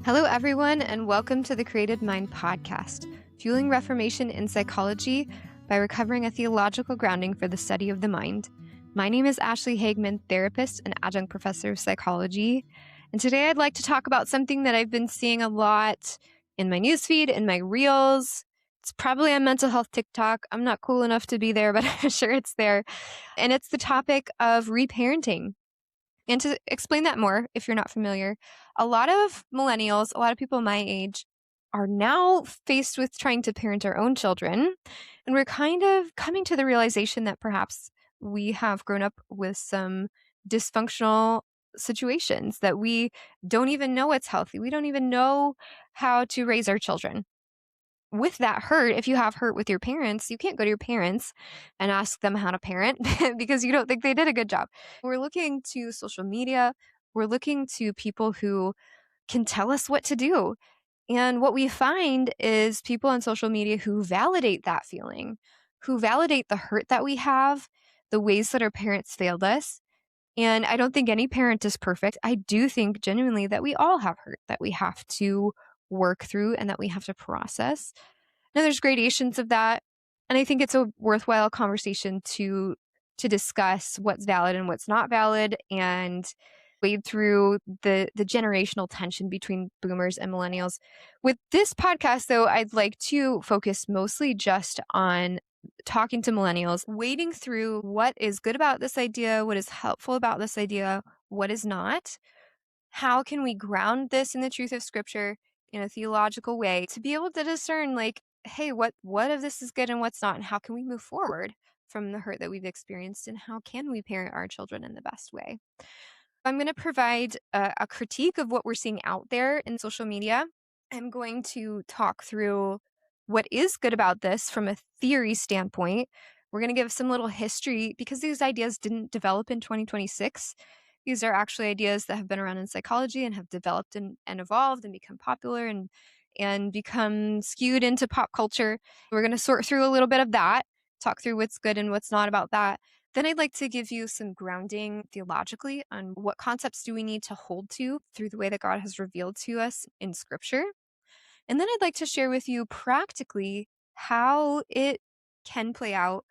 Hello, everyone, and welcome to the Created Mind podcast, fueling reformation in psychology by recovering a theological grounding for the study of the mind. My name is Ashley Hagman, therapist and adjunct professor of psychology. And today I'd like to talk about something that I've been seeing a lot in my newsfeed, in my reels. It's probably on mental health TikTok. I'm not cool enough to be there, but I'm sure it's there. And it's the topic of reparenting. And to explain that more, if you're not familiar, a lot of millennials, a lot of people my age, are now faced with trying to parent our own children. And we're kind of coming to the realization that perhaps we have grown up with some dysfunctional situations, that we don't even know what's healthy. We don't even know how to raise our children. With that hurt, if you have hurt with your parents, you can't go to your parents and ask them how to parent because you don't think they did a good job. We're looking to social media. We're looking to people who can tell us what to do. And what we find is people on social media who validate that feeling, who validate the hurt that we have, the ways that our parents failed us. And I don't think any parent is perfect. I do think genuinely that we all have hurt that we have to work through and that we have to process. Now, there's gradations of that. And I think it's a worthwhile conversation to discuss what's valid and what's not valid and wade through the generational tension between boomers and millennials. With this podcast, though, I'd like to focus mostly just on talking to millennials, wading through what is good about this idea, what is helpful about this idea, what is not. How can we ground this in the truth of Scripture in a theological way to be able to discern, like, hey, what of this is good and what's not, and how can we move forward from the hurt that we've experienced, and how can we parent our children in the best way? I'm going to provide a critique of what we're seeing out there in social media. I'm going to talk through what is good about this from a theory standpoint. We're going to give some little history because these ideas didn't develop in 2026. These are actually ideas that have been around in psychology and have developed and evolved and become popular and become skewed into pop culture. We're going to sort through a little bit of that, talk through what's good and what's not about that. Then I'd like to give you some grounding theologically on what concepts do we need to hold to through the way that God has revealed to us in Scripture. And then I'd like to share with you practically how it can play out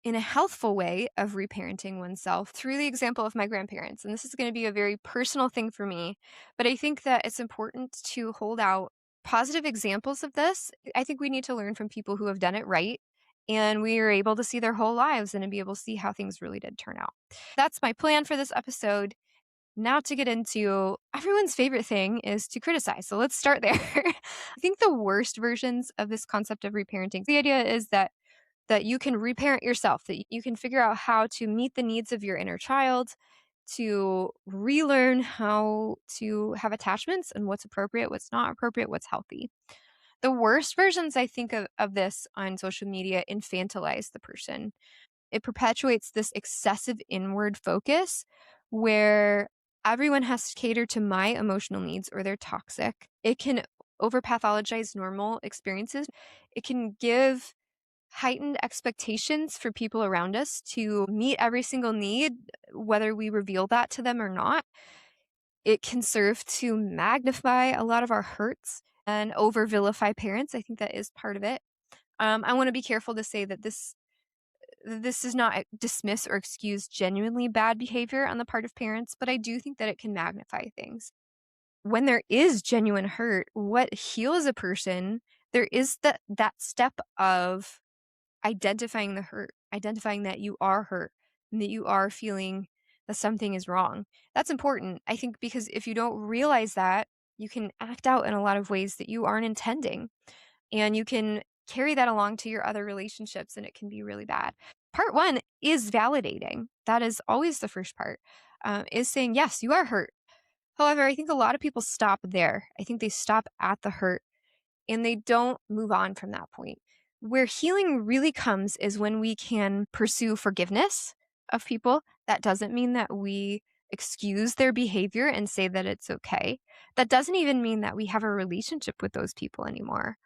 in a healthful way of reparenting oneself through the example of my grandparents. And this is going to be a very personal thing for me, but I think that it's important to hold out positive examples of this. I think we need to learn from people who have done it right, and we are able to see their whole lives and to be able to see how things really did turn out. That's my plan for this episode. Now to get into everyone's favorite thing is to criticize. So let's start there. I think the worst versions of this concept of reparenting, the idea is that you can reparent yourself, that you can figure out how to meet the needs of your inner child, to relearn how to have attachments and what's appropriate, what's not appropriate, what's healthy. The worst versions, I think, of this on social media infantilize the person. It perpetuates this excessive inward focus where everyone has to cater to my emotional needs or they're toxic. It can overpathologize normal experiences. It can give heightened expectations for people around us to meet every single need, whether we reveal that to them or not. It can serve to magnify a lot of our hurts and over vilify parents. I think that is part of it. I want to be careful to say that this does not dismiss or excuse genuinely bad behavior on the part of parents, but I do think that it can magnify things. When there is genuine hurt, what heals a person, there is that step of identifying the hurt, identifying that you are hurt and that you are feeling that something is wrong. That's important, I think, because if you don't realize that, you can act out in a lot of ways that you aren't intending. And you can carry that along to your other relationships, and it can be really bad. Part one is validating. That is always the first part, is saying, yes, you are hurt. However, I think a lot of people stop there. I think they stop at the hurt and they don't move on from that point. Where healing really comes is when we can pursue forgiveness of people. That doesn't mean that we excuse their behavior and say that it's okay. That doesn't even mean that we have a relationship with those people anymore.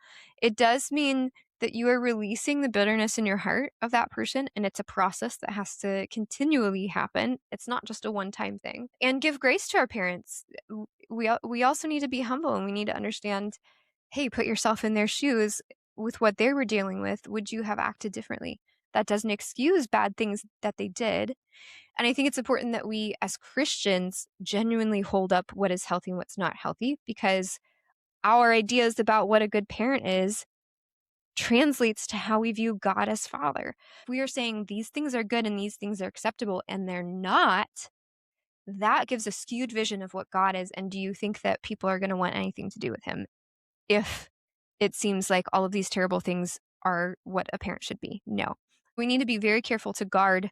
It does mean that you are releasing the bitterness in your heart of that person, and it's a process that has to continually happen. It's not just a one-time thing. And give grace to our parents. we also need to be humble, and we need to understand, hey, put yourself in their shoes with what they were dealing with. Would you have acted differently? That doesn't excuse bad things that they did. And I think it's important that we as Christians genuinely hold up what is healthy and what's not healthy, because our ideas about what a good parent is translates to how we view God as Father. If we are saying these things are good and these things are acceptable and they're not, that gives a skewed vision of what God is. And do you think that people are going to want anything to do with him if it seems like all of these terrible things are what a parent should be? No. We need to be very careful to guard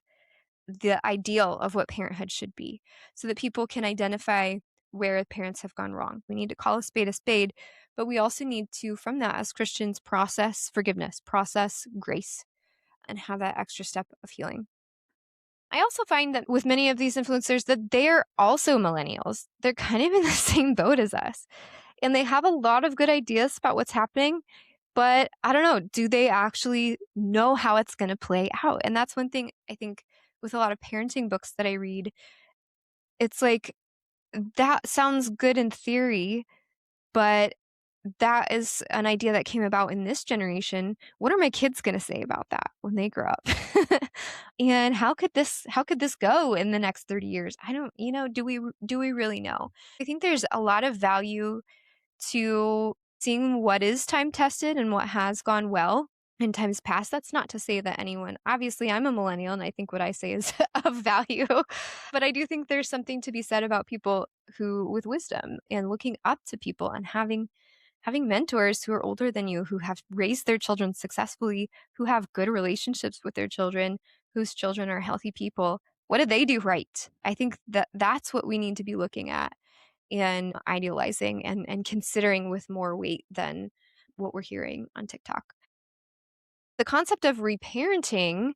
the ideal of what parenthood should be so that people can identify where parents have gone wrong. We need to call a spade, but we also need to, from that, as Christians, process forgiveness, process grace, and have that extra step of healing. I also find that with many of these influencers that they're also millennials. They're kind of in the same boat as us. And they have a lot of good ideas about what's happening, but I don't know, do they actually know how it's going to play out? And that's one thing I think with a lot of parenting books that I read, it's like that sounds good in theory, but that is an idea that came about in this generation. What are my kids going to say about that when they grow up? And how could this go in the next 30 years? I don't, do we really know? I think there's a lot of value to seeing what is time tested and what has gone well in times past. That's not to say that anyone, obviously I'm a millennial and I think what I say is of value, but I do think there's something to be said about people who with wisdom and looking up to people and having mentors who are older than you, who have raised their children successfully, who have good relationships with their children, whose children are healthy people. What did they do right? I think that that's what we need to be looking at and idealizing and considering with more weight than what we're hearing on TikTok. The concept of reparenting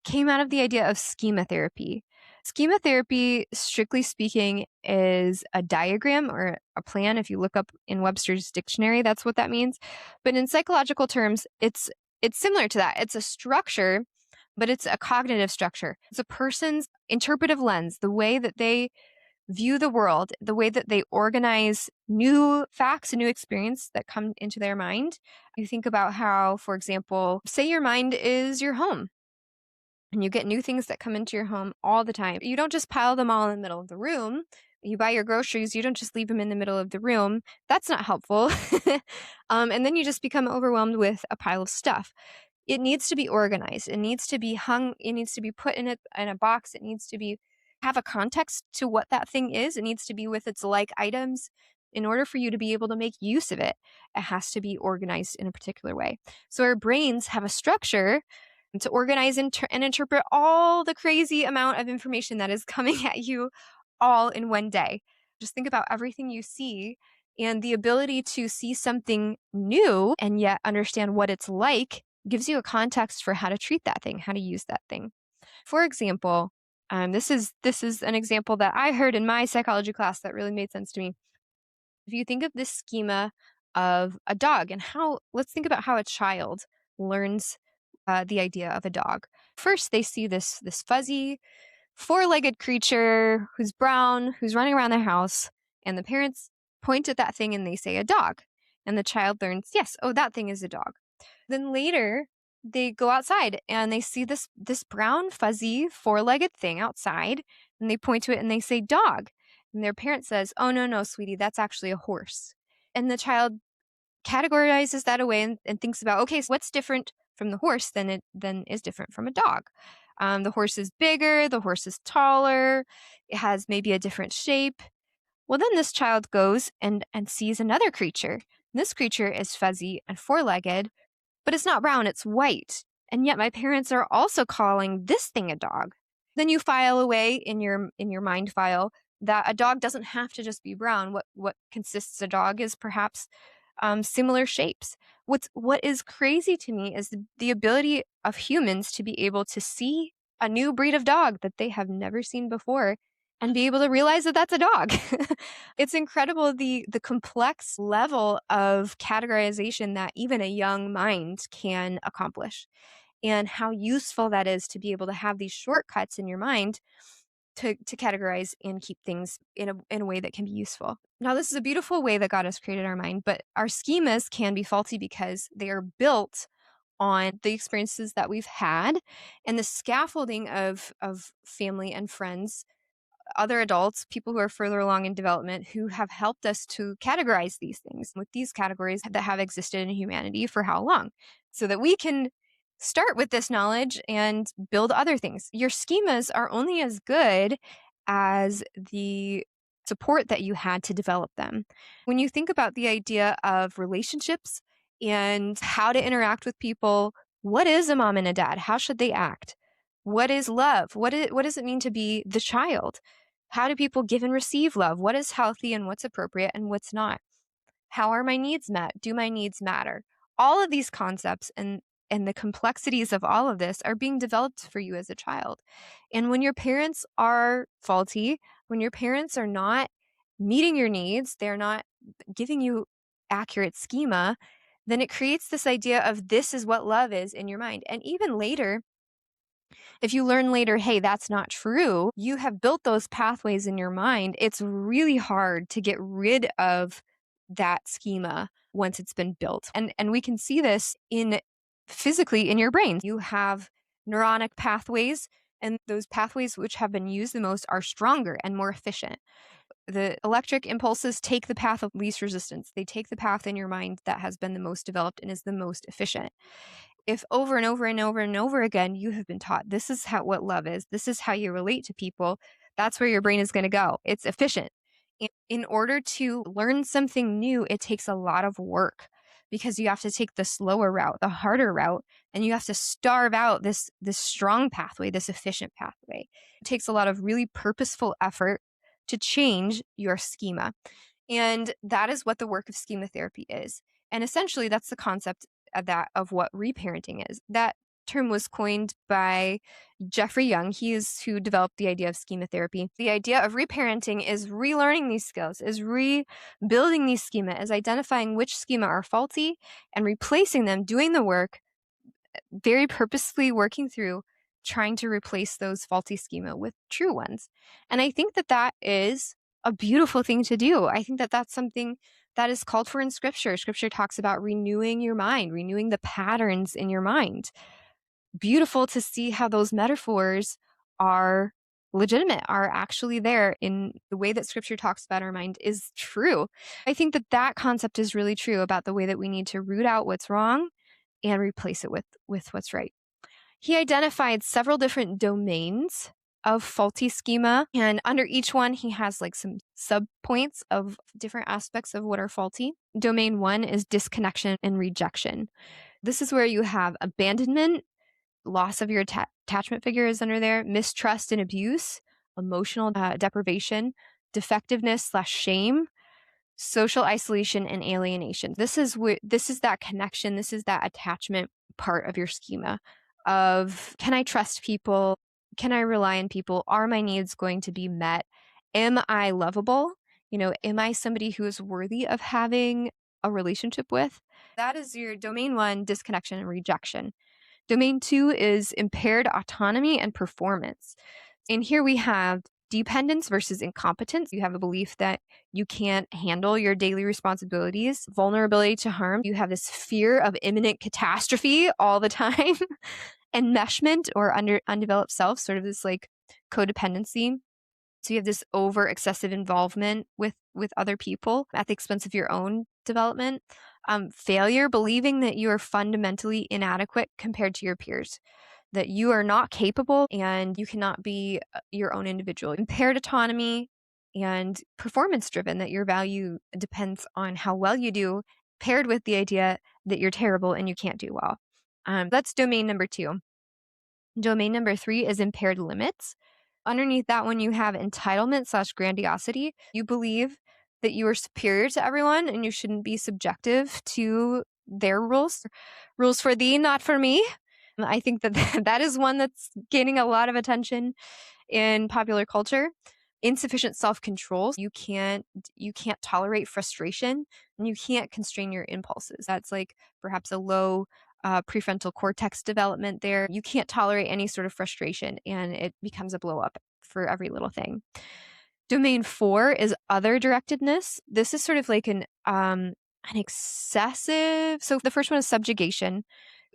came out of the idea of schema therapy. Schema therapy, strictly speaking, is a diagram or a plan. If you look up in Webster's dictionary, that's what that means. But in psychological terms, it's similar to that. It's a structure, but it's a cognitive structure. It's a person's interpretive lens, the way that they view the world, the way that they organize new facts and new experience that come into their mind. You think about how, for example, say your mind is your home and you get new things that come into your home all the time. You don't just pile them all in the middle of the room. You buy your groceries, you don't just leave them in the middle of the room. That's not helpful. And then you just become overwhelmed with a pile of stuff. It needs to be organized. It needs to be hung. It needs to be put in a box. It needs to be have a context to what that thing is. It needs to be with its like items. In order for you to be able to make use of it, it has to be organized in a particular way. So our brains have a structure to organize and interpret all the crazy amount of information that is coming at you all in one day. Just think about everything you see, and the ability to see something new and yet understand what it's like gives you a context for how to treat that thing, how to use that thing. For example, this is an example that I heard in my psychology class that really made sense to me. If you think of this schema of a dog and let's think about how a child learns the idea of a dog. First, they see this fuzzy, four-legged creature who's brown, who's running around their house, and the parents point at that thing and they say a dog. And the child learns, yes, oh, that thing is a dog. Then later, they go outside and they see this brown, fuzzy, four-legged thing outside, and they point to it and they say dog. And their parent says, oh, no, sweetie, that's actually a horse. And the child categorizes that away and thinks about, okay, so what's different from the horse than is different from a dog? The horse is bigger, the horse is taller, it has maybe a different shape. Well, then this child goes and sees another creature. This creature is fuzzy and four-legged, but it's not brown, it's white. And yet my parents are also calling this thing a dog. Then you file away in your mind file that a dog doesn't have to just be brown. What consists a dog is perhaps similar shapes. What is crazy to me is the ability of humans to be able to see a new breed of dog that they have never seen before and be able to realize that that's a dog. It's incredible the complex level of categorization that even a young mind can accomplish, and how useful that is to be able to have these shortcuts in your mind to categorize and keep things in a way that can be useful. Now, this is a beautiful way that God has created our mind, but our schemas can be faulty because they are built on the experiences that we've had and the scaffolding of family and friends, other adults, people who are further along in development, who have helped us to categorize these things with these categories that have existed in humanity for how long, so that we can start with this knowledge and build other things. Your schemas are only as good as the support that you had to develop them. When you think about the idea of relationships and how to interact with people, what is a mom and a dad? How should they act? What is love? What does it mean to be the child? How do people give and receive love? What is healthy and what's appropriate and what's not? How are my needs met? Do my needs matter? All of these concepts and the complexities of all of this are being developed for you as a child. And when your parents are faulty, when your parents are not meeting your needs, they're not giving you accurate schema, then it creates this idea of this is what love is in your mind. And even later, if you learn later, hey, that's not true, you have built those pathways in your mind. It's really hard to get rid of that schema once it's been built. And we can see this in physically in your brain. You have neuronic pathways, and those pathways which have been used the most are stronger and more efficient. The electric impulses take the path of least resistance. They take the path in your mind that has been the most developed and is the most efficient. If over and over and over and over again you have been taught this is what love is, this is how you relate to people, that's where your brain is going to go. It's efficient. In order to learn something new, it takes a lot of work because you have to take the slower route, the harder route, and you have to starve out this strong pathway, this efficient pathway. It takes a lot of really purposeful effort to change your schema. And that is what the work of schema therapy is. And essentially, that's the concept of what reparenting is. That term was coined by Jeffrey Young. He is who developed the idea of schema therapy. The idea of reparenting is relearning these skills, is rebuilding these schema, is identifying which schema are faulty and replacing them, doing the work, very purposefully working through trying to replace those faulty schema with true ones. And I think that that is a beautiful thing to do. I think that that's something that is called for in Scripture. Scripture talks about renewing your mind, renewing the patterns in your mind. Beautiful to see how those metaphors are legitimate, are actually there in the way that Scripture talks about our mind is true. I think that that concept is really true about the way that we need to root out what's wrong and replace it with what's right. He identified several different domains of faulty schema, and under each one, he has like some subpoints of different aspects of what are faulty. Domain 1 is disconnection and rejection. This is where you have abandonment, loss of your attachment figure is under there, mistrust and abuse, emotional deprivation, defectiveness/shame, social isolation and alienation. This is that connection, this is that attachment part of your schema of, can I trust people? Can I rely on people? Are my needs going to be met? Am I lovable? Am I somebody who is worthy of having a relationship with? That is your domain 1, disconnection and rejection. Domain 2 is impaired autonomy and performance. And here we have dependence versus incompetence. You have a belief that you can't handle your daily responsibilities, vulnerability to harm. You have this fear of imminent catastrophe all the time. Enmeshment or undeveloped self, sort of this like codependency. So you have this over excessive involvement with other people at the expense of your own development. Failure, believing that you are fundamentally inadequate compared to your peers, that you are not capable and you cannot be your own individual. Impaired autonomy and performance driven, that your value depends on how well you do, paired with the idea that you're terrible and you can't do well. That's domain number 2. Domain number 3 is impaired limits. Underneath that one, you have entitlement/grandiosity. You believe that you are superior to everyone and you shouldn't be subjective to their rules. Rules for thee, not for me. I think that that is one that's gaining a lot of attention in popular culture. Insufficient self-control. You can't tolerate frustration and you can't constrain your impulses. That's like perhaps a low prefrontal cortex development there. You can't tolerate any sort of frustration and it becomes a blow up. for every little thing. Domain 4 is other directedness. This is sort of like an excessive. So the first one is subjugation.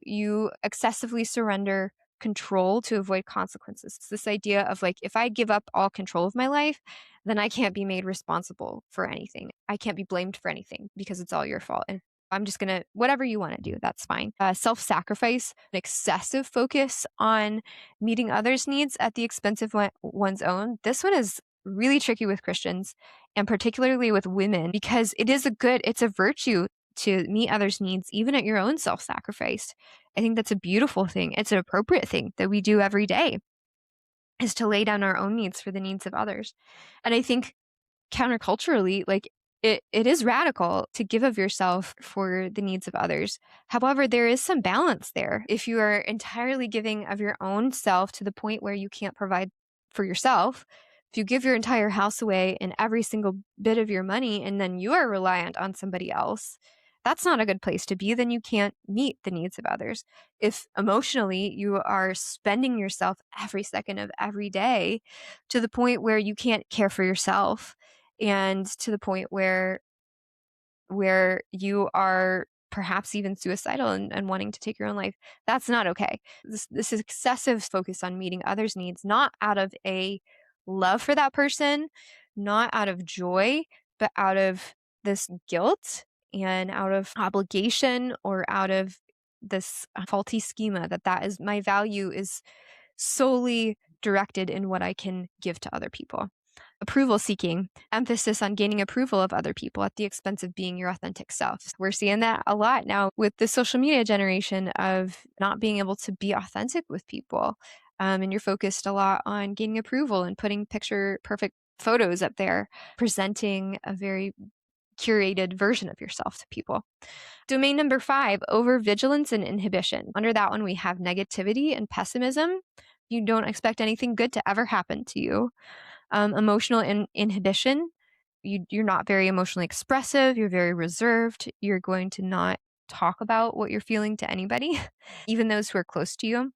You excessively surrender control to avoid consequences. It's this idea of like, if I give up all control of my life, then I can't be made responsible for anything. I can't be blamed for anything because it's all your fault. And I'm just going to, whatever you want to do, that's fine. Self-sacrifice, an excessive focus on meeting others' needs at the expense of one's own. This one is really tricky with Christians, and particularly with women, because it's a virtue to meet others' needs, even at your own self-sacrifice. I think that's a beautiful thing. It's an appropriate thing that we do every day, is to lay down our own needs for the needs of others. And I think counterculturally, like it is radical to give of yourself for the needs of others. However, there is some balance there. If you are entirely giving of your own self to the point where you can't provide for yourself, if you give your entire house away and every single bit of your money, and then you are reliant on somebody else, that's not a good place to be. Then you can't meet the needs of others. If emotionally you are spending yourself every second of every day to the point where you can't care for yourself, and to the point where you are perhaps even suicidal and wanting to take your own life, that's not okay. This is excessive focus on meeting others' needs, not out of a love for that person, not out of joy, but out of this guilt and out of obligation, or out of this faulty schema that is my value is solely directed in what I can give to other people. Approval seeking, emphasis on gaining approval of other people at the expense of being your authentic self. We're seeing that a lot now with the social media generation of not being able to be authentic with people. And you're focused a lot on gaining approval and putting picture perfect photos up there, presenting a very curated version of yourself to people. Domain number 5, overvigilance and inhibition. Under that one, we have negativity and pessimism. You don't expect anything good to ever happen to you. Emotional inhibition. You're not very emotionally expressive. You're very reserved. You're going to not talk about what you're feeling to anybody, even those who are close to you.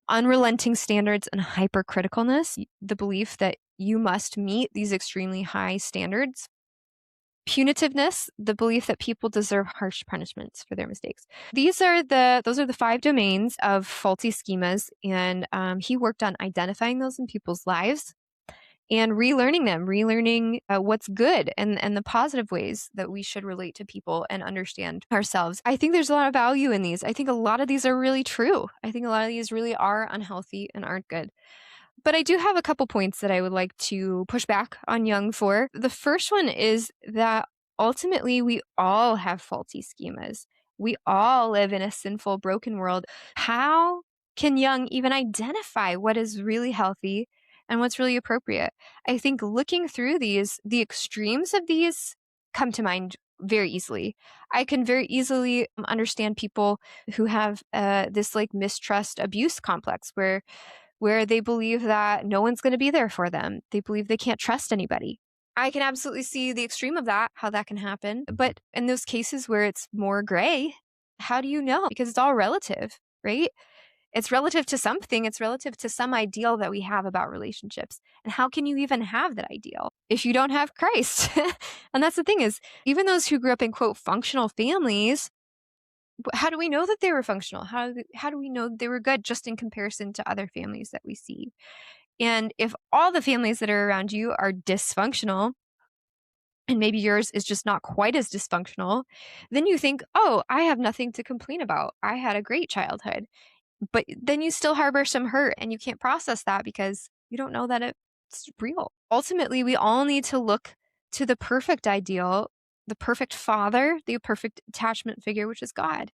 Unrelenting standards and hypercriticalness, the belief that you must meet these extremely high standards. Punitiveness, the belief that people deserve harsh punishments for their mistakes. Those are the 5 domains of faulty schemas, and he worked on identifying those in people's lives and relearning what's good and the positive ways that we should relate to people and understand ourselves. I think there's a lot of value in these. I think a lot of these are really true. I think a lot of these really are unhealthy and aren't good. But I do have a couple points that I would like to push back on Jung for. The first one is that ultimately we all have faulty schemas. We all live in a sinful, broken world. How can Jung even identify what is really healthy and what's really appropriate? I think looking through these, the extremes of these come to mind very easily. I can very easily understand people who have this like mistrust abuse complex where they believe that no one's going to be there for them. They believe they can't trust anybody. I can absolutely see the extreme of that, how that can happen. But in those cases where it's more gray, how do you know? Because it's all relative, right? It's relative to something. It's relative to some ideal that we have about relationships. And how can you even have that ideal if you don't have Christ? And that's the thing is, even those who grew up in, quote, functional families, how do we know that they were functional? How do we know they were good just in comparison to other families that we see? And if all the families that are around you are dysfunctional, and maybe yours is just not quite as dysfunctional, then you think, oh, I have nothing to complain about. I had a great childhood. But then you still harbor some hurt and you can't process that because you don't know that it's real. Ultimately, we all need to look to the perfect ideal, the perfect father, the perfect attachment figure, which is God.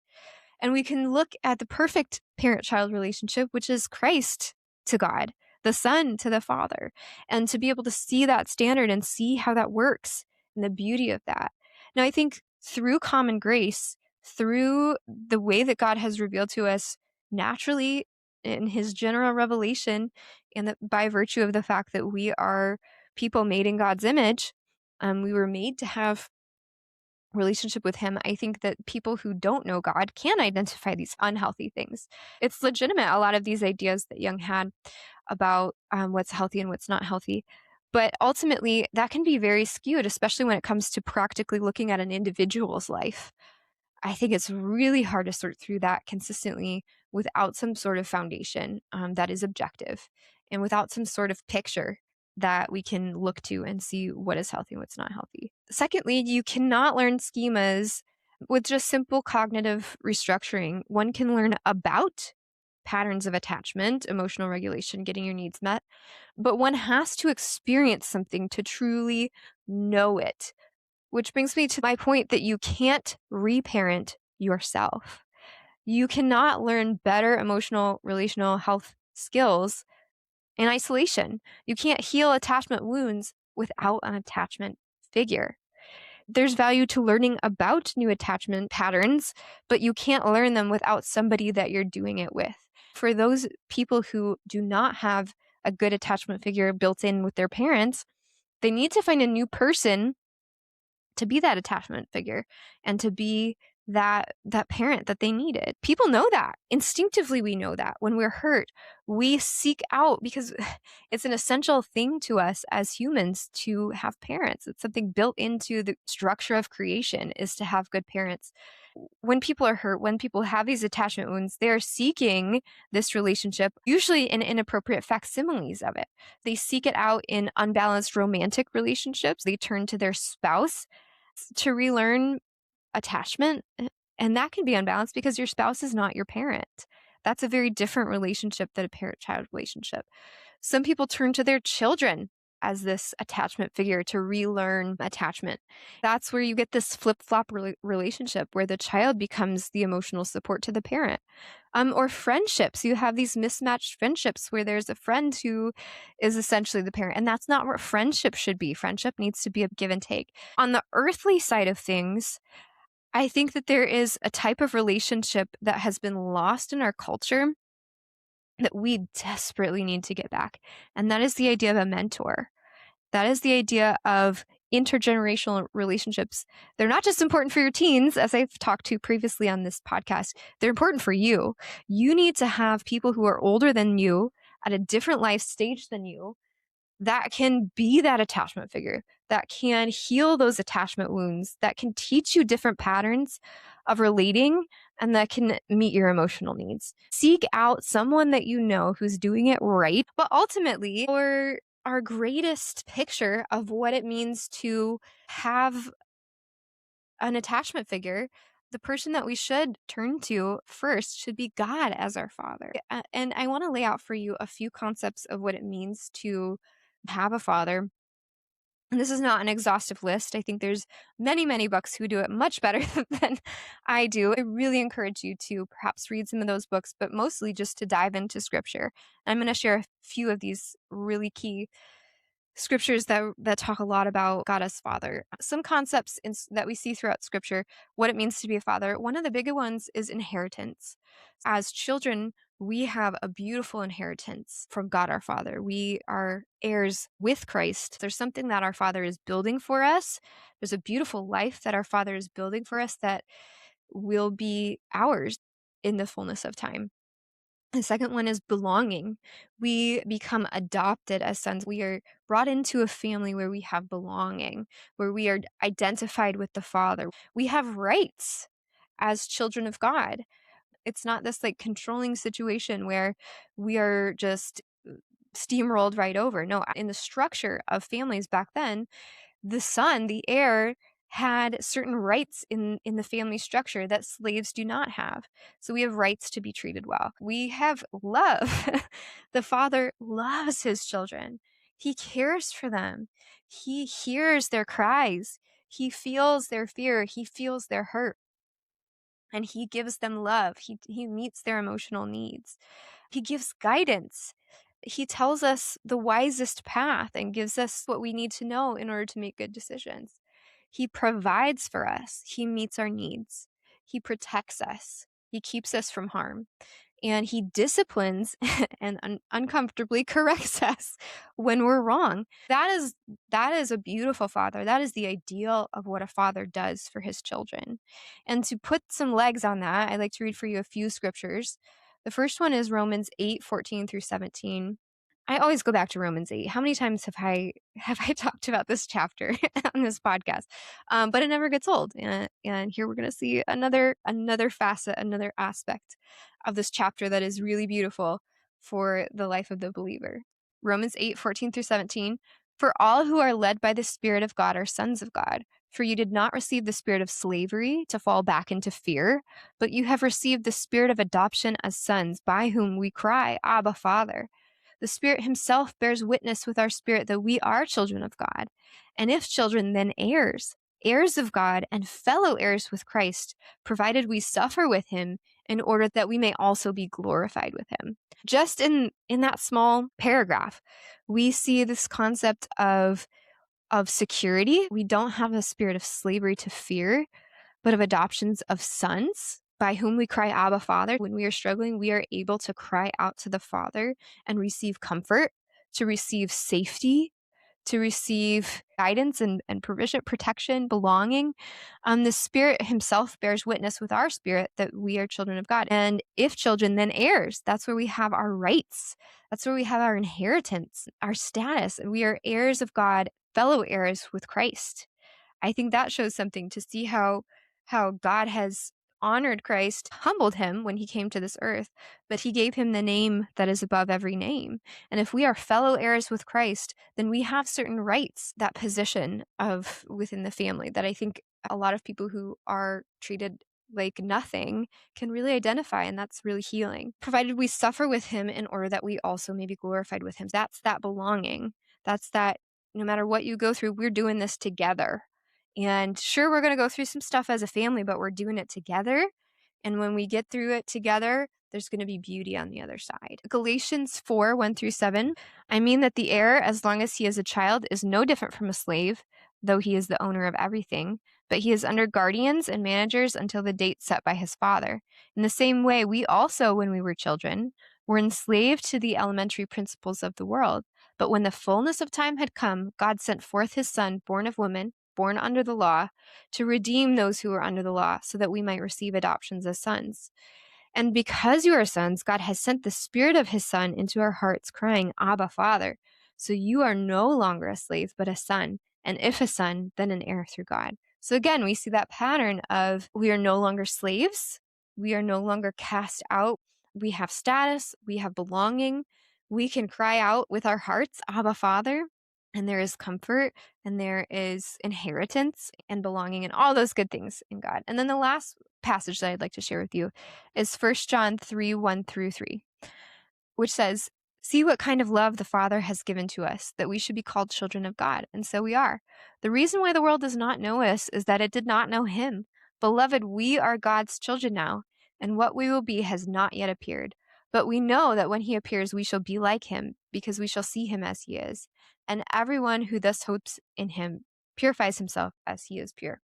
And we can look at the perfect parent-child relationship, which is Christ to God, the Son to the Father, and to be able to see that standard and see how that works and the beauty of that. Now, I think through common grace, through the way that God has revealed to us naturally in his general revelation, and that by virtue of the fact that we are people made in God's image, we were made to have relationship with him. I think that people who don't know God can identify these unhealthy things. It's legitimate, a lot of these ideas that Jung had. about what's healthy and what's not healthy. But ultimately, that can be very skewed, especially when it comes to practically looking at an individual's life. I think it's really hard to sort through that consistently without some sort of foundation that is objective and without some sort of picture that we can look to and see what is healthy and what's not healthy. Secondly, you cannot learn schemas with just simple cognitive restructuring. One can learn about patterns of attachment, emotional regulation, getting your needs met, but one has to experience something to truly know it. Which brings me to my point that you can't reparent yourself. You cannot learn better emotional, relational health skills in isolation. You can't heal attachment wounds without an attachment figure. There's value to learning about new attachment patterns, but you can't learn them without somebody that you're doing it with. For those people who do not have a good attachment figure built in with their parents, they need to find a new person to be that attachment figure and to be that parent that they needed. People know that. Instinctively, we know that. When we're hurt, we seek out, because it's an essential thing to us as humans to have parents. It's something built into the structure of creation, is to have good parents. When people are hurt, when people have these attachment wounds, they're seeking this relationship, usually in inappropriate facsimiles of it. They seek it out in unbalanced romantic relationships. They turn to their spouse to relearn attachment. And that can be unbalanced because your spouse is not your parent. That's a very different relationship than a parent-child relationship. Some people turn to their children as this attachment figure to relearn attachment. That's where you get this flip-flop relationship where the child becomes the emotional support to the parent. Or friendships. You have these mismatched friendships where there's a friend who is essentially the parent, and that's not what friendship should be. Friendship needs to be a give and take. On the earthly side of things, I think that there is a type of relationship that has been lost in our culture that we desperately need to get back. And that is the idea of a mentor. That is the idea of intergenerational relationships. They're not just important for your teens, as I've talked to previously on this podcast. They're important for you. You need to have people who are older than you at a different life stage than you that can be that attachment figure, that can heal those attachment wounds, that can teach you different patterns of relating, and that can meet your emotional needs. Seek out someone that you know who's doing it right, but ultimately, for our greatest picture of what it means to have an attachment figure, the person that we should turn to first should be God as our Father. And I want to lay out for you a few concepts of what it means to have a father. And this is not an exhaustive list. I think there's many, many books who do it much better than I do. I really encourage you to perhaps read some of those books, but mostly just to dive into scripture. I'm going to share a few of these really key scriptures that talk a lot about God as Father. Some concepts that we see throughout scripture, what it means to be a father. One of the bigger ones is inheritance. As children, we have a beautiful inheritance from God our Father. We are heirs with Christ. There's something that our Father is building for us. There's a beautiful life that our Father is building for us that will be ours in the fullness of time. The second one is belonging. We become adopted as sons. We are brought into a family where we have belonging, where we are identified with the Father. We have rights as children of God. It's not this like controlling situation where we are just steamrolled right over. No, in the structure of families back then, the son, the heir, had certain rights in the family structure that slaves do not have. So we have rights to be treated well. We have love. The father loves his children. He cares for them. He hears their cries. He feels their fear. He feels their hurt. And he gives them love. He meets their emotional needs. He gives guidance. He tells us the wisest path and gives us what we need to know in order to make good decisions. He provides for us. He meets our needs. He protects us. He keeps us from harm. And he disciplines and uncomfortably corrects us when we're wrong. That is a beautiful father. That is the ideal of what a father does for his children. And to put some legs on that, I'd like to read for you a few scriptures. The first one is Romans 8:14 through 17. I always go back to Romans 8. How many times have I talked about this chapter on this podcast? But it never gets old. And here we're going to see another facet, another aspect of this chapter that is really beautiful for the life of the believer. Romans 8:14-17. For all who are led by the Spirit of God are sons of God. For you did not receive the spirit of slavery to fall back into fear, but you have received the spirit of adoption as sons, by whom we cry, Abba, Father. The Spirit himself bears witness with our spirit that we are children of God. And if children, then heirs, heirs of God and fellow heirs with Christ, provided we suffer with him in order that we may also be glorified with him. Just in that small paragraph, we see this concept of security. We don't have a spirit of slavery to fear, but of adoptions of sons, by whom we cry, Abba, Father. When we are struggling, we are able to cry out to the Father and receive comfort, to receive safety, to receive guidance and provision, protection, belonging. The Spirit himself bears witness with our spirit that we are children of God. And if children, then heirs. That's where we have our rights. That's where we have our inheritance, our status. And we are heirs of God, fellow heirs with Christ. I think that shows something, to see how God has honored Christ, humbled him when he came to this earth, but he gave him the name that is above every name. And if we are fellow heirs with Christ, then we have certain rights, that position of within the family, that I think a lot of people who are treated like nothing can really identify, and that's really healing. Provided we suffer with him in order that we also may be glorified with him. That's that belonging. That's that no matter what you go through, we're doing this together. And sure, we're going to go through some stuff as a family, but we're doing it together. And when we get through it together, there's going to be beauty on the other side. Galatians 4:1-7. I mean that the heir, as long as he is a child, is no different from a slave, though he is the owner of everything. But he is under guardians and managers until the date set by his father. In the same way, we also, when we were children, were enslaved to the elementary principles of the world. But when the fullness of time had come, God sent forth his Son, born of woman, born under the law, to redeem those who were under the law, so that we might receive adoptions as sons. And because you are sons, God has sent the Spirit of his Son into our hearts, crying, Abba, Father. So you are no longer a slave, but a son. And if a son, then an heir through God. So again, we see that pattern of we are no longer slaves. We are no longer cast out. We have status. We have belonging. We can cry out with our hearts, Abba, Father. And there is comfort, and there is inheritance and belonging and all those good things in God. And then the last passage that I'd like to share with you is 1 John 3:1-3, which says, see what kind of love the Father has given to us, that we should be called children of God. And so we are. The reason why the world does not know us is that it did not know him. Beloved, we are God's children now, and what we will be has not yet appeared. But we know that when he appears, we shall be like him, because we shall see him as he is. And everyone who thus hopes in him purifies himself as he is pure.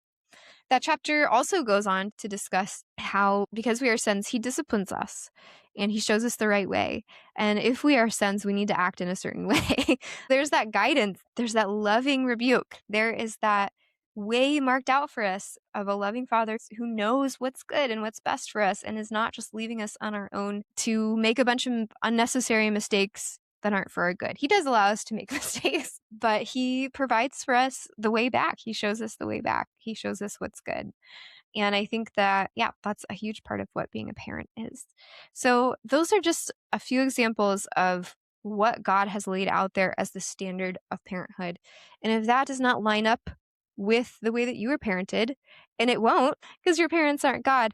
That chapter also goes on to discuss how, because we are sons, he disciplines us and he shows us the right way. And if we are sons, we need to act in a certain way. There's that guidance. There's that loving rebuke. There is that way marked out for us of a loving father who knows what's good and what's best for us and is not just leaving us on our own to make a bunch of unnecessary mistakes that aren't for our good. He does allow us to make mistakes, but he provides for us the way back. He shows us the way back. He shows us what's good. And I think that, that's a huge part of what being a parent is. So those are just a few examples of what God has laid out there as the standard of parenthood. And if that does not line up with the way that you were parented, and it won't because your parents aren't God,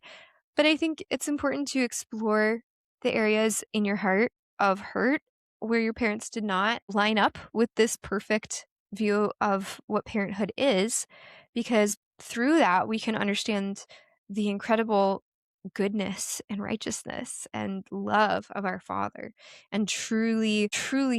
but I think it's important to explore the areas in your heart of hurt where your parents did not line up with this perfect view of what parenthood is, because through that we can understand the incredible goodness and righteousness and love of our Father and truly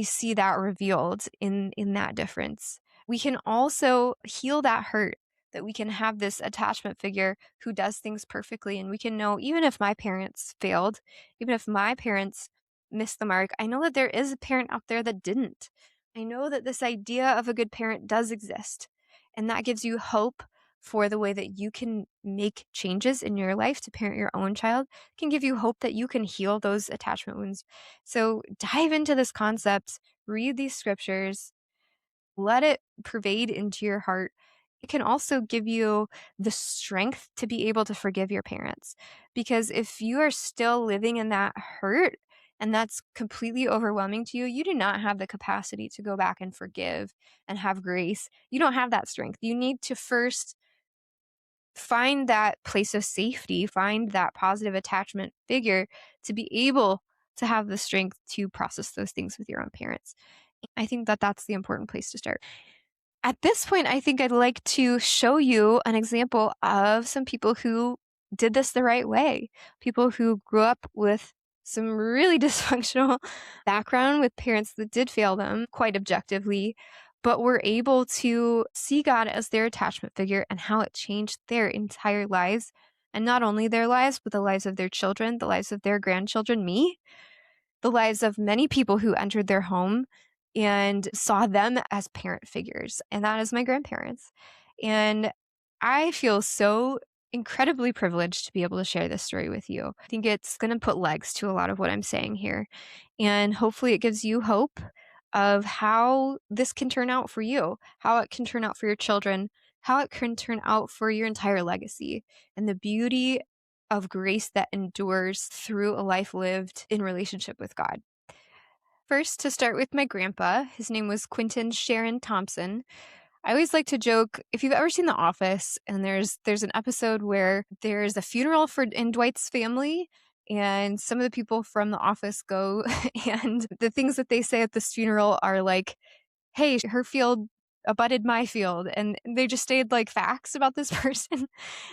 see that revealed in that difference. We can also heal that hurt, that we can have this attachment figure who does things perfectly, and we can know, even if my parents failed, even if my parents missed the mark, I know that there is a parent out there that didn't. I know that this idea of a good parent does exist, and that gives you hope for the way that you can make changes in your life to parent your own child. Can give you hope that you can heal those attachment wounds. So dive into this concept, read these scriptures, let it pervade into your heart. It can also give you the strength to be able to forgive your parents. Because if you are still living in that hurt and that's completely overwhelming to you, you do not have the capacity to go back and forgive and have grace. You don't have that strength. You need to first find that place of safety, find that positive attachment figure to be able to have the strength to process those things with your own parents. I think that that's the important place to start. At this point, I think I'd like to show you an example of some people who did this the right way. People who grew up with some really dysfunctional background with parents that did fail them quite objectively, but were able to see God as their attachment figure and how it changed their entire lives. And not only their lives, but the lives of their children, the lives of their grandchildren, me, the lives of many people who entered their home and saw them as parent figures. And that is my grandparents. And I feel so incredibly privileged to be able to share this story with you. I think it's going to put legs to a lot of what I'm saying here. And hopefully it gives you hope of how this can turn out for you, how it can turn out for your children, how it can turn out for your entire legacy, and the beauty of grace that endures through a life lived in relationship with God. First, to start with my grandpa, his name was Quentin Sharon Thompson. I always like to joke, if you've ever seen The Office, and there's an episode where there's a funeral in Dwight's family, and some of the people from The Office go, and the things that they say at this funeral are like, hey, her field abutted my field. And they just stayed like facts about this person.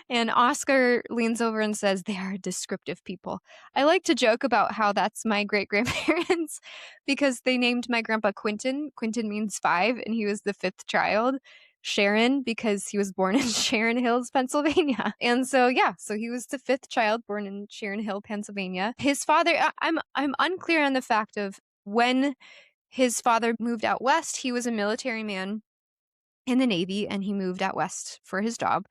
And Oscar leans over and says, they are descriptive people. I like to joke about how that's my great grandparents because they named my grandpa Quentin. Quentin means 5, and he was the 5th child. Sharon, because he was born in Sharon Hills, Pennsylvania. And so, so he was the 5th child born in Sharon Hill, Pennsylvania. His father, I'm unclear on the fact of when his father moved out west. He was a military man in the Navy, and he moved out west for his job.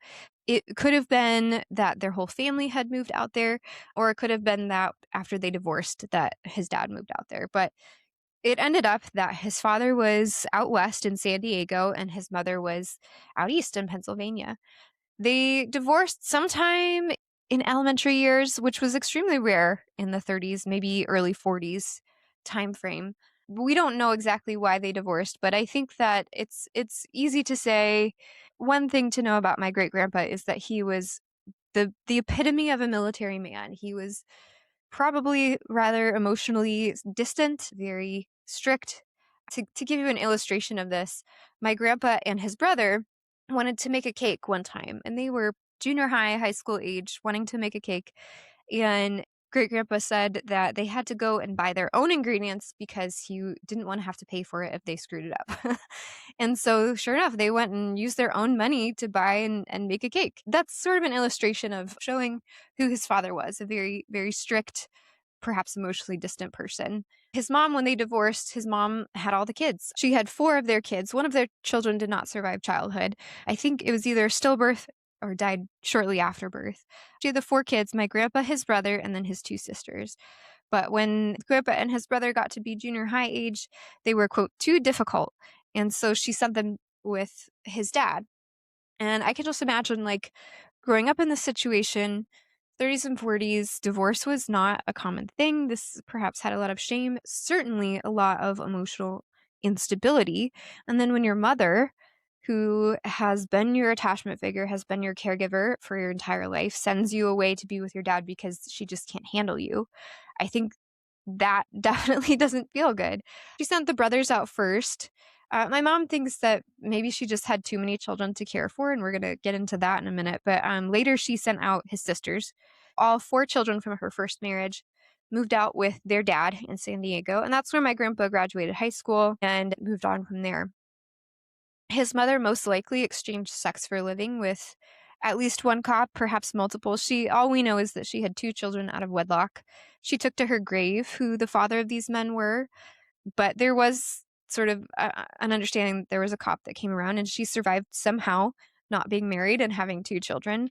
It could have been that their whole family had moved out there, or it could have been that after they divorced that his dad moved out there. But it ended up that his father was out west in San Diego and his mother was out east in Pennsylvania. They divorced sometime in elementary years, which was extremely rare in the 30s, maybe early 40s timeframe. We don't know exactly why they divorced, but I think that it's easy to say. One thing to know about my great grandpa is that he was the epitome of a military man. He was probably rather emotionally distant, very strict. To give you an illustration of this, my grandpa and his brother wanted to make a cake one time, and they were junior high school age, wanting to make a cake. And great grandpa said that they had to go and buy their own ingredients because he didn't want to have to pay for it if they screwed it up. And so sure enough, they went and used their own money to buy and make a cake. That's sort of an illustration of showing who his father was, a very, very strict, perhaps emotionally distant person. His mom, when they divorced, his mom had all the kids. She had 4 of their kids. One of their children did not survive childhood. I think it was either stillbirth or died shortly after birth. She had the 4 kids, my grandpa, his brother, and then his 2 sisters. But when grandpa and his brother got to be junior high age, they were, quote, too difficult. And so she sent them with his dad. And I can just imagine, like, growing up in this situation, 30s and 40s, divorce was not a common thing. This perhaps had a lot of shame, certainly a lot of emotional instability. And then when your mother, who has been your attachment figure, has been your caregiver for your entire life, sends you away to be with your dad because she just can't handle you, I think that definitely doesn't feel good. She sent the brothers out first. My mom thinks that maybe she just had too many children to care for, and we're going to get into that in a minute. But later she sent out his sisters. All 4 children from her first marriage moved out with their dad in San Diego, and that's where my grandpa graduated high school and moved on from there. His mother most likely exchanged sex for a living with at least one cop, perhaps multiple. All we know is that she had 2 children out of wedlock. She took to her grave who the father of these men were, but there was sort of an understanding that there was a cop that came around, and she survived somehow not being married and having 2 children.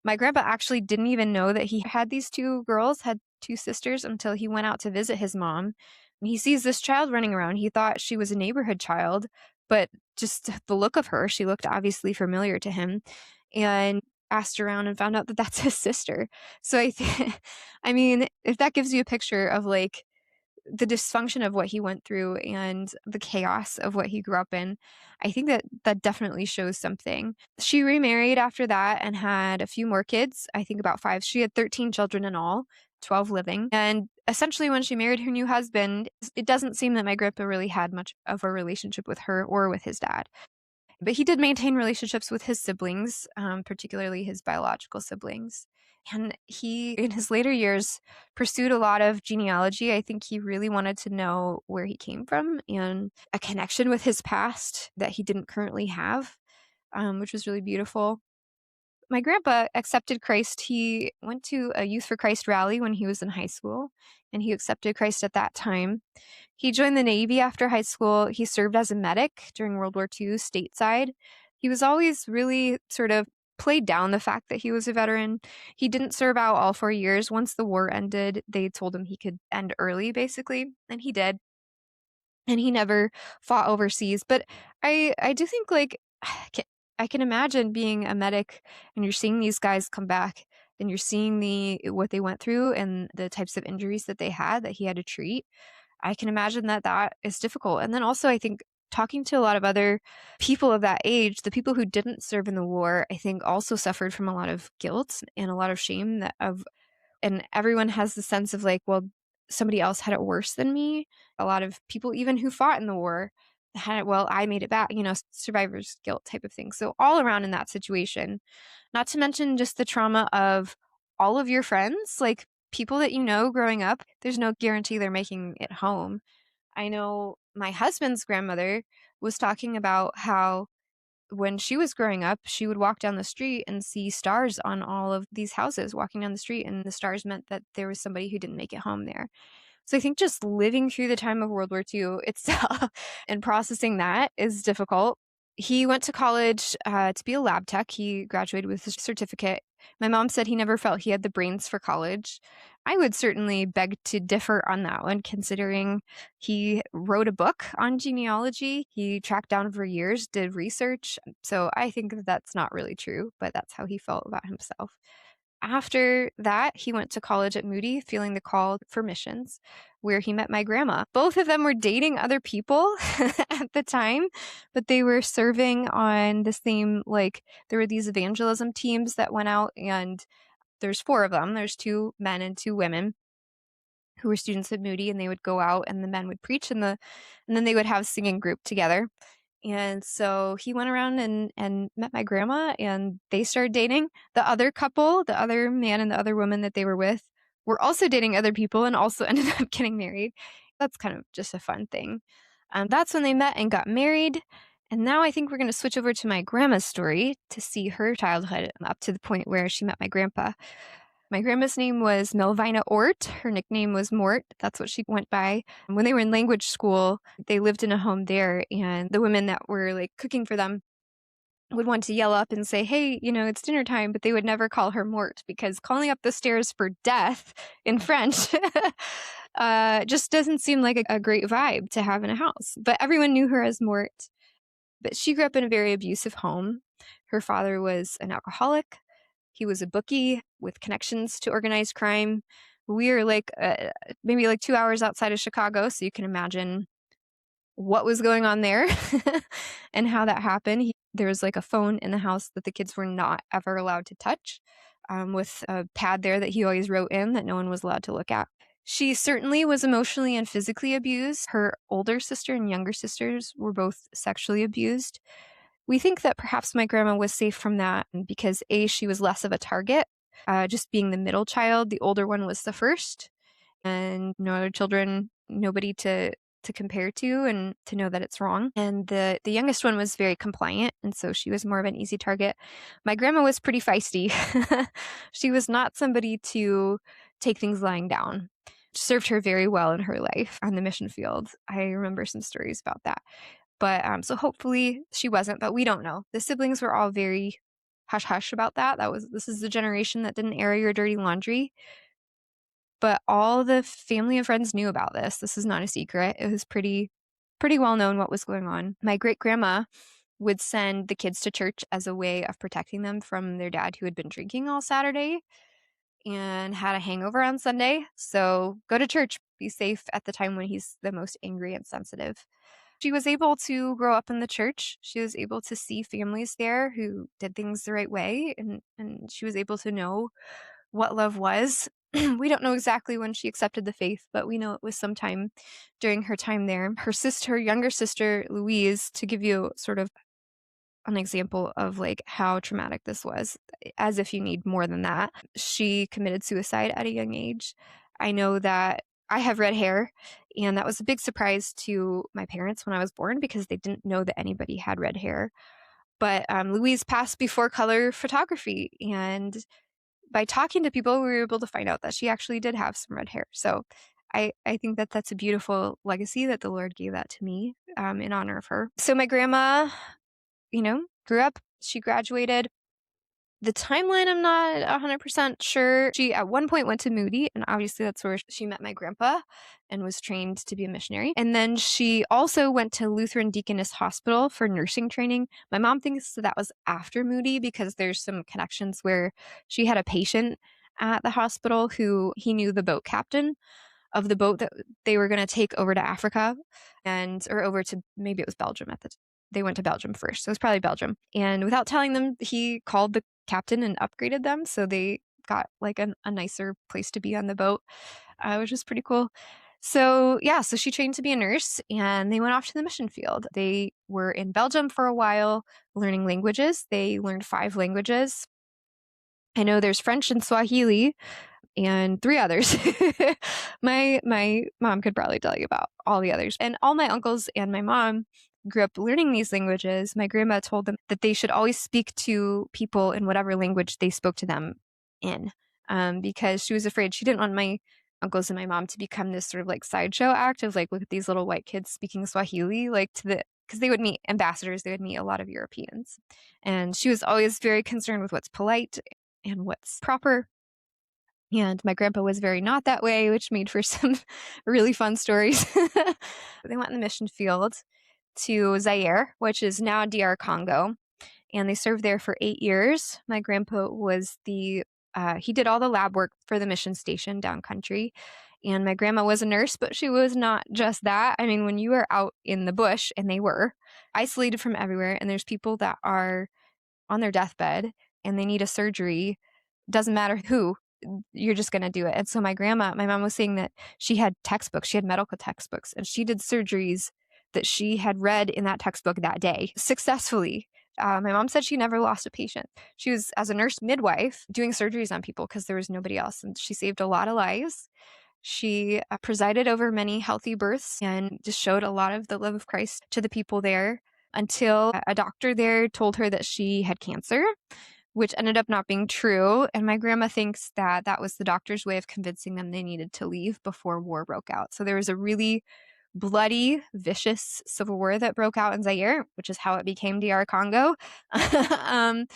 My grandpa actually didn't even know that he had these 2 girls, had 2 sisters, until he went out to visit his mom He sees this child running around. He thought she was a neighborhood child, but just the look of her, she looked obviously familiar to him, and asked around and found out that that's his sister. So I mean, if that gives you a picture of like the dysfunction of what he went through and the chaos of what he grew up in, I think that that definitely shows something. She remarried after that and had a few more kids, I think about 5. She had 13 children in all, 12 living. And essentially, when she married her new husband, it doesn't seem that my grandpa really had much of a relationship with her or with his dad. But he did maintain relationships with his siblings, particularly his biological siblings. And he, in his later years, pursued a lot of genealogy. I think he really wanted to know where he came from and a connection with his past that he didn't currently have, which was really beautiful. My grandpa accepted Christ. He went to a Youth for Christ rally when he was in high school, and he accepted Christ at that time. He joined the Navy after high school. He served as a medic during World War II stateside. He was always really sort of played down the fact that he was a veteran. He didn't serve out all 4 years. Once the war ended, they told him he could end early, basically, and he did. And he never fought overseas. But I do think, like, I can imagine being a medic and you're seeing these guys come back and you're seeing what they went through and the types of injuries that they had that he had to treat. I can imagine that that is difficult. And then also, I think talking to a lot of other people of that age, the people who didn't serve in the war, I think also suffered from a lot of guilt and a lot of shame and everyone has the sense of like, well, somebody else had it worse than me. A lot of people, even who fought in the war, had it, well, I made it back, survivor's guilt type of thing. So all around in that situation, not to mention just the trauma of all of your friends, like people that you know growing up, there's no guarantee they're making it home. I know my husband's grandmother was talking about how when she was growing up, she would walk down the street and see stars on all of these houses walking down the street, and the stars meant that there was somebody who didn't make it home there. So I think just living through the time of World War II itself and processing that is difficult. He went to college to be a lab tech. He graduated with a certificate. My mom said he never felt he had the brains for college. I would certainly beg to differ on that one, considering he wrote a book on genealogy. He tracked down for years, did research. So I think that that's not really true, but that's how he felt about himself. After that, he went to college at Moody, feeling the call for missions, where he met my grandma. Both of them were dating other people at the time, but they were serving on the same, like, there were these evangelism teams that went out, and there's 4 of them. There's 2 men and 2 women who were students at Moody, and they would go out and the men would preach and then they would have a singing group together. And so he went around and met my grandma, and they started dating. The other couple, the other man and the other woman that they were with, were also dating other people and also ended up getting married. That's kind of just a fun thing. That's when they met and got married. And now I think we're going to switch over to my grandma's story to see her childhood up to the point where she met my grandpa. My grandma's name was Melvina Ort. Her nickname was Mort. That's what she went by. When they were in language school, they lived in a home there, and the women that were like cooking for them would want to yell up and say, hey, it's dinner time, but they would never call her Mort because calling up the stairs for death in French just doesn't seem like a great vibe to have in a house. But everyone knew her as Mort. But she grew up in a very abusive home. Her father was an alcoholic. He was a bookie with connections to organized crime. We are like maybe like 2 hours outside of Chicago, so you can imagine what was going on there and how that happened. There was like a phone in the house that the kids were not ever allowed to touch, with a pad there that he always wrote in that no one was allowed to look at. She certainly was emotionally and physically abused. Her older sister and younger sisters were both sexually abused. We think that perhaps my grandma was safe from that because A, she was less of a target, just being the middle child. The older one was the first, and no other children, nobody to compare to and to know that it's wrong. And the youngest one was very compliant, and so she was more of an easy target. My grandma was pretty feisty. She was not somebody to take things lying down. Served her very well in her life on the mission field. I remember some stories about that. But so hopefully she wasn't, but we don't know. The siblings were all very hush-hush about that. This is the generation that didn't air your dirty laundry. but all the family and friends knew about this. This is not a secret. It was pretty well known what was going on. My great-grandma would send the kids to church as a way of protecting them from their dad, who had been drinking all Saturday and had a hangover on Sunday. So go to church, be safe at the time when he's the most angry and sensitive. She was able to grow up in the church. She was able to see families there who did things the right way, and she was able to know what love was. We don't know exactly when she accepted the faith, but we know it was sometime during her time there. Her younger sister, Louise, to give you sort of an example of like how traumatic this was, as if you need more than that. She committed suicide at a young age. I know that I have red hair, and that was a big surprise to my parents when I was born because they didn't know that anybody had red hair. But Louise passed before color photography, and by talking to people, we were able to find out that she actually did have some red hair. So I think that that's a beautiful legacy that the Lord gave that to me in honor of her. So my grandma, grew up, she graduated. The timeline, I'm not 100% sure. She at one point went to Moody, and obviously that's where she met my grandpa and was trained to be a missionary. And then she also went to Lutheran Deaconess Hospital for nursing training. My mom thinks that was after Moody because there's some connections where she had a patient at the hospital who he knew the boat captain of the boat that they were going to take over to Africa or over to, maybe it was Belgium they went to Belgium first. So it was probably Belgium. And without telling them, he called the captain and upgraded them. So they got like a nicer place to be on the boat, which was pretty cool. So yeah, so she trained to be a nurse and they went off to the mission field. They were in Belgium for a while learning languages. They learned 5 languages. I know there's French and Swahili and 3 others. My mom could probably tell you about all the others. And all my uncles and my mom grew up learning these languages. My grandma told them that they should always speak to people in whatever language they spoke to them in, because she was afraid. She didn't want my uncles and my mom to become this sort of like sideshow act of like, look at these little white kids speaking Swahili, because they would meet ambassadors, they would meet a lot of Europeans. And she was always very concerned with what's polite and what's proper. And my grandpa was very not that way, which made for some really fun stories. They went in the mission field to Zaire, which is now DR Congo, and they served there for 8 years. My grandpa was he did all the lab work for the mission station down country. And my grandma was a nurse, but she was not just that. I mean, when you are out in the bush, and they were isolated from everywhere, and there's people that are on their deathbed and they need a surgery, doesn't matter who, you're just going to do it. And so my mom was saying that she had textbooks, she had medical textbooks, and she did surgeries that she had read in that textbook that day successfully. My mom said she never lost a patient. She was, as a nurse midwife, doing surgeries on people because there was nobody else, and she saved a lot of lives. She presided over many healthy births and just showed a lot of the love of Christ to the people there, until a doctor there told her that she had cancer, which ended up not being true. And my grandma thinks that that was the doctor's way of convincing them they needed to leave before war broke out. So there was a really bloody, vicious civil war that broke out in Zaire, which is how it became DR Congo. And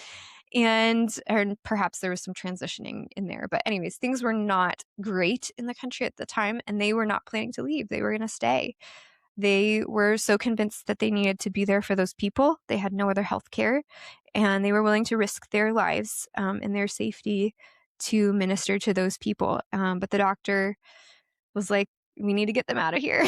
perhaps there was some transitioning in there. But anyways, things were not great in the country at the time, and they were not planning to leave. They were going to stay. They were so convinced that they needed to be there for those people. They had no other health care, and they were willing to risk their lives and their safety to minister to those people. But the doctor was like, we need to get them out of here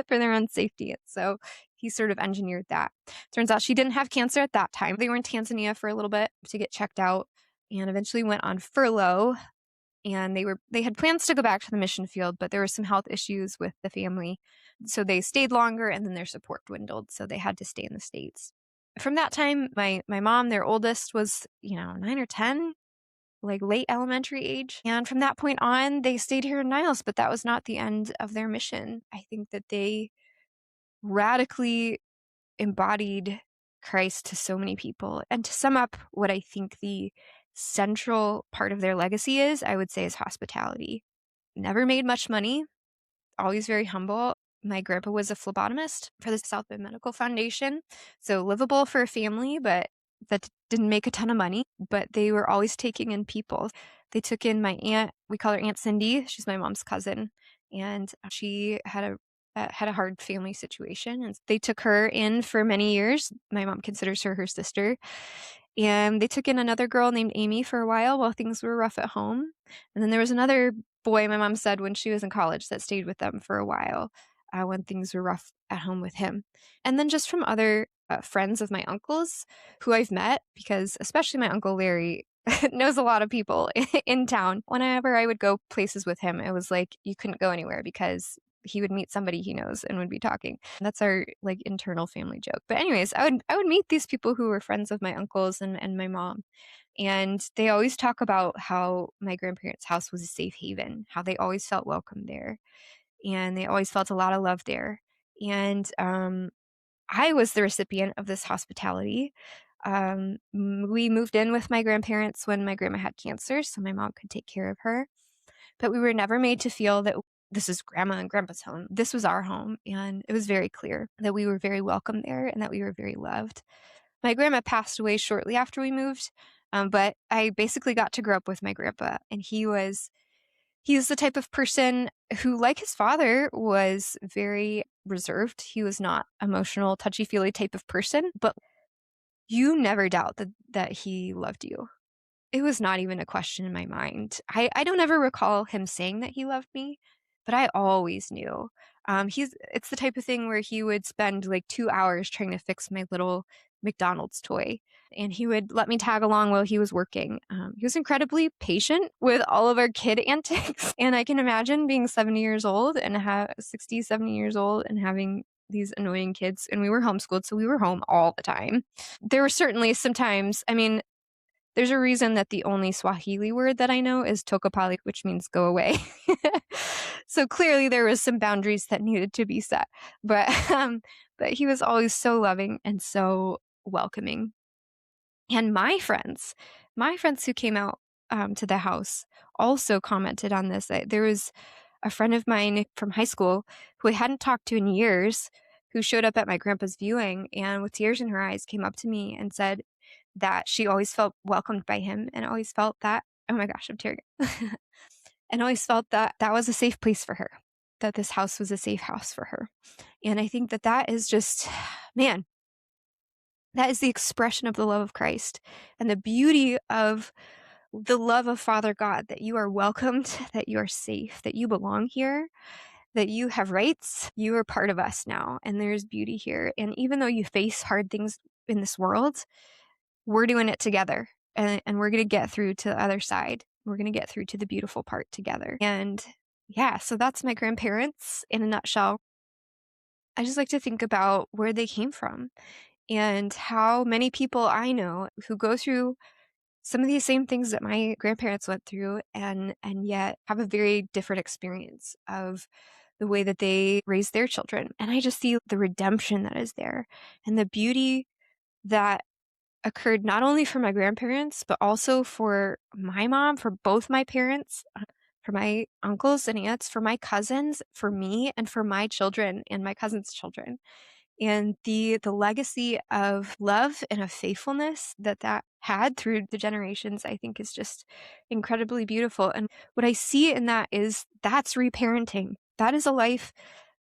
for their own safety. And so he sort of engineered that. Turns out she didn't have cancer at that time. They were in Tanzania for a little bit to get checked out and eventually went on furlough. And they had plans to go back to the mission field, but there were some health issues with the family. So they stayed longer, and then their support dwindled. So they had to stay in the States. From that time, my mom, their oldest, was, 9 or 10, like late elementary age. And from that point on, they stayed here in Niles, but that was not the end of their mission. I think that they radically embodied Christ to so many people. And to sum up what I think the central part of their legacy is, I would say, is hospitality. Never made much money, always very humble. My grandpa was a phlebotomist for the South Bend Medical Foundation, so livable for a family, but didn't make a ton of money, but they were always taking in people. They took in my aunt. We call her Aunt Cindy. She's my mom's cousin, and she had a hard family situation, and they took her in for many years. My mom considers her sister. And they took in another girl named Amy for a while things were rough at home. And then there was another boy, my mom said, when she was in college that stayed with them for a while when things were rough at home with him. And then just from other friends of my uncle's who I've met, because especially my Uncle Larry knows a lot of people in town. Whenever I would go places with him, it was like you couldn't go anywhere because he would meet somebody he knows and would be talking. That's our like internal family joke. But anyways, I would meet these people who were friends of my uncles and my mom. And they always talk about how my grandparents' house was a safe haven, how they always felt welcome there. And they always felt a lot of love there. And I was the recipient of this hospitality. We moved in with my grandparents when my grandma had cancer, so my mom could take care of her. But we were never made to feel that this is grandma and grandpa's home. This was our home. And it was very clear that we were very welcome there and that we were very loved. My grandma passed away shortly after we moved, but I basically got to grow up with my grandpa. And he's the type of person who, like his father, was very reserved. He was not emotional, touchy-feely type of person, but you never doubt that he loved you. It was not even a question in my mind. I don't ever recall him saying that he loved me, but I always knew. It's the type of thing where he would spend like 2 hours trying to fix my little McDonald's toy, and he would let me tag along while he was working. He was incredibly patient with all of our kid antics, and I can imagine being 70 years old and 60, 70 years old and having these annoying kids, and we were homeschooled, so we were home all the time. There were certainly some times, there's a reason that the only Swahili word that I know is tokapali, which means go away. So clearly there was some boundaries that needed to be set. But he was always so loving and so welcoming. And my friends who came out to the house also commented on this. There was a friend of mine from high school who I hadn't talked to in years, who showed up at my grandpa's viewing and with tears in her eyes came up to me and said that she always felt welcomed by him and always felt that, oh my gosh, I'm tearing and always felt that that was a safe place for her, that this house was a safe house for her. And I think that is just, man, that is the expression of the love of Christ and the beauty of the love of Father God, that you are welcomed, that you are safe, that you belong here, that you have rights, you are part of us now, and there's beauty here. And even though you face hard things in this world, we're doing it together, and we're going to get through to the other side. We're going to get through to the beautiful part together. And yeah, so that's my grandparents in a nutshell. I just like to think about where they came from and how many people I know who go through some of these same things that my grandparents went through and yet have a very different experience of the way that they raise their children. And I just see the redemption that is there and the beauty that occurred not only for my grandparents, but also for my mom, for both my parents, for my uncles and aunts, for my cousins, for me, and for my children and my cousins' children. And the legacy of love and of faithfulness that had through the generations, I think is just incredibly beautiful. And what I see in that's reparenting. That is a life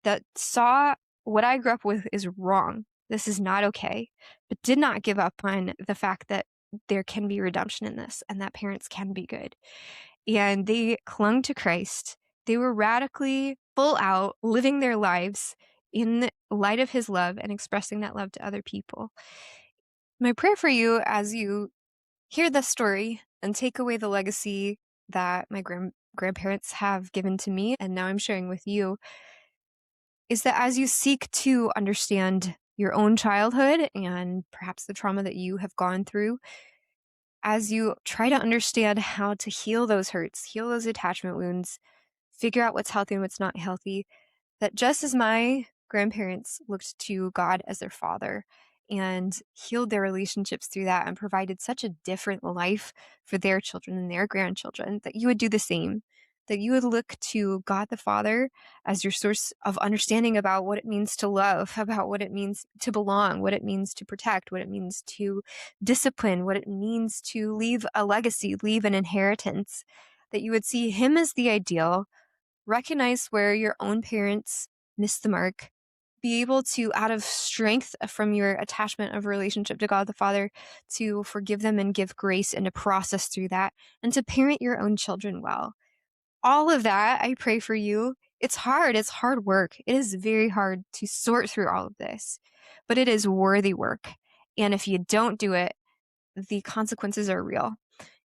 that saw what I grew up with is wrong. This is not okay, but did not give up on the fact that there can be redemption in this and that parents can be good. And they clung to Christ. They were radically full out living their lives in light of his love and expressing that love to other people. My prayer for you as you hear this story and take away the legacy that my grandparents have given to me and now I'm sharing with you is that as you seek to understand your own childhood and perhaps the trauma that you have gone through, as you try to understand how to heal those hurts, heal those attachment wounds, figure out what's healthy and what's not healthy, that just as my grandparents looked to God as their father and healed their relationships through that and provided such a different life for their children and their grandchildren, that you would do the same. that you would look to God the Father as your source of understanding about what it means to love, about what it means to belong, what it means to protect, what it means to discipline, what it means to leave a legacy, leave an inheritance, that you would see Him as the ideal, recognize where your own parents missed the mark, be able to, out of strength from your attachment of relationship to God the Father, to forgive them and give grace and to process through that, and to parent your own children well. All of that, I pray for you. It's hard. It's hard work. It is very hard to sort through all of this, but it is worthy work. And if you don't do it, the consequences are real.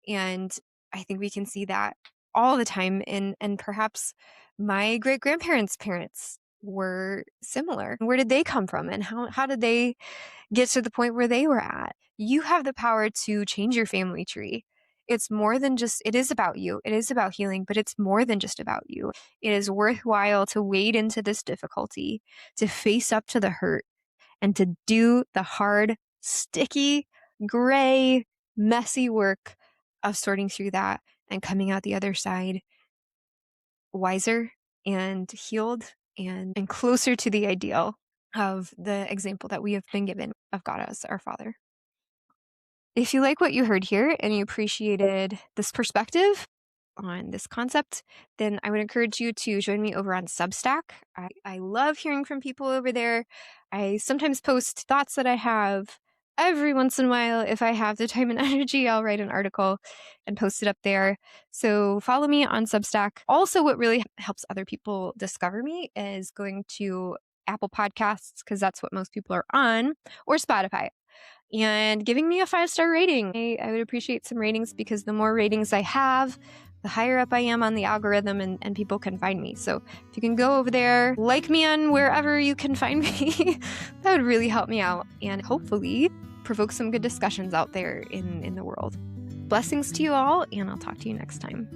And I think we can see that all the time. And perhaps my great-grandparents' parents were similar. Where did they come from? And how did they get to the point where they were at? You have the power to change your family tree. It's more than just, it is about you. It is about healing, but it's more than just about you. It is worthwhile to wade into this difficulty, to face up to the hurt, and to do the hard, sticky, gray, messy work of sorting through that and coming out the other side wiser and healed and closer to the ideal of the example that we have been given of God as our Father. If you like what you heard here and you appreciated this perspective on this concept, then I would encourage you to join me over on Substack. I love hearing from people over there. I sometimes post thoughts that I have. Every once in a while, if I have the time and energy, I'll write an article and post it up there. So follow me on Substack. Also, what really helps other people discover me is going to Apple Podcasts, because that's what most people are on, or Spotify, and giving me a 5-star rating. I would appreciate some ratings, because the more ratings I have, the higher up I am on the algorithm, and people can find me. So if you can go over there, like me on wherever you can find me, that would really help me out and hopefully provoke some good discussions out there in the world. Blessings to you all, and I'll talk to you next time.